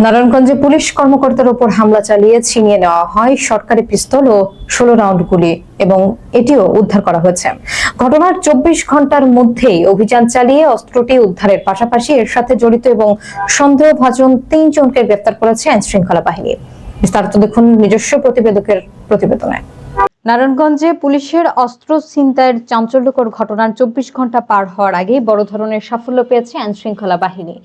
নারায়ণগঞ্জে পুলিশ কর্মকর্তার উপর হামলা চালিয়ে ছিনিয়ে নেওয়া হয় সরকারি পিস্তল ও 16 রাউন্ড গুলি এবং এটিও উদ্ধার করা হয়েছে। ঘটনার 24 ঘন্টার মধ্যেই অভিযান চালিয়ে অস্ত্রটি উদ্ধারের পাশাপাশি এর সাথে জড়িত এবং সন্দেহভাজন 3 জনকে গ্রেফতার করেছে আইনশৃঙ্খলা বাহিনী। বিস্তারিত দেখুন নিজস্ব প্রতিবেদকের প্রতিবেদনে। নারায়ণগঞ্জে পুলিশের অস্ত্র ছিনতাইয়ের চাঞ্চল্যকর ঘটনার 24 ঘন্টা পার হওয়ার আগেই বড় ধরনের সাফল্য পেয়েছে আইনশৃঙ্খলা বাহিনী।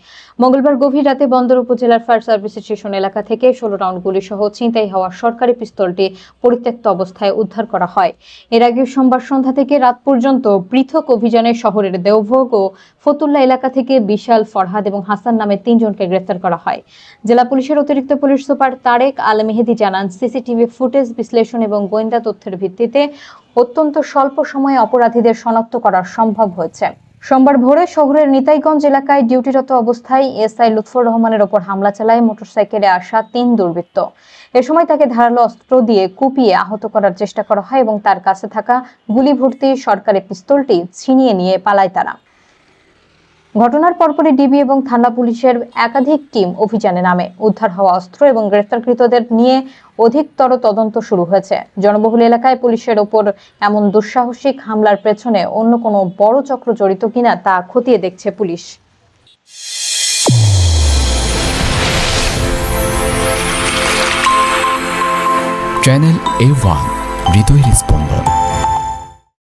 মঙ্গলবার গভীর রাতে বন্দর উপজেলার ফায়ার সার্ভিস স্টেশন এলাকা থেকে 16 রাউন্ড গুলি সহ ছিনতাই হওয়া সরকারি পিস্তলটি পরিত্যক্ত অবস্থায় উদ্ধার করা হয়। এর আগে সোমবার সন্ধ্যা থেকে রাত পর্যন্ত পৃথক অভিযানে শহরের দেওভোগ ও ফতুল্লা এলাকা থেকে বিশাল, ফরহাদ এবং হাসান নামে 3 জনকে গ্রেফতার করা হয়। জেলা পুলিশের অতিরিক্ত পুলিশ সুপার তারেক আল মেহেদি জানান, সিসিটিভি ফুটেজ বিশ্লেষণ এবং গোয়েন্দা তথ্যের ভিত্তিতে অত্যন্ত স্বল্প সময়ে অপরাধীদের শনাক্ত করা সম্ভব হয়েছে। সোমবার ভোরে শহরের নিতাইগঞ্জ এলাকায় ডিউটিরত অবস্থায় এসআই লুৎফর রহমানের ওপর হামলা চালায় মোটরসাইকেলে আসা 3 দুর্বৃত্ত। এ সময় তাকে ধারালো অস্ত্র দিয়ে কুপিয়ে আহত করার চেষ্টা করা হয় এবং তার কাছে থাকা গুলি ভর্তি সরকারি পিস্তলটি ছিনিয়ে নিয়ে পালায় তারা। ঘটনার পরপরই ডিবি এবং থানা পুলিশের একাধিক টিম অভিযানে নামে। উদ্ধার হওয়া অস্ত্র এবং গ্রেফতারকৃতদের নিয়ে অধিকতর তদন্ত শুরু হয়েছে। জনবহুল এলাকায় পুলিশের ওপর এমন দুঃসাহসিক হামলার পেছনে অন্য কোনো বড় চক্র জড়িত কিনা তা খতিয়ে দেখছে পুলিশ। চ্যানেল A1 হৃদয়ের স্পন্দন।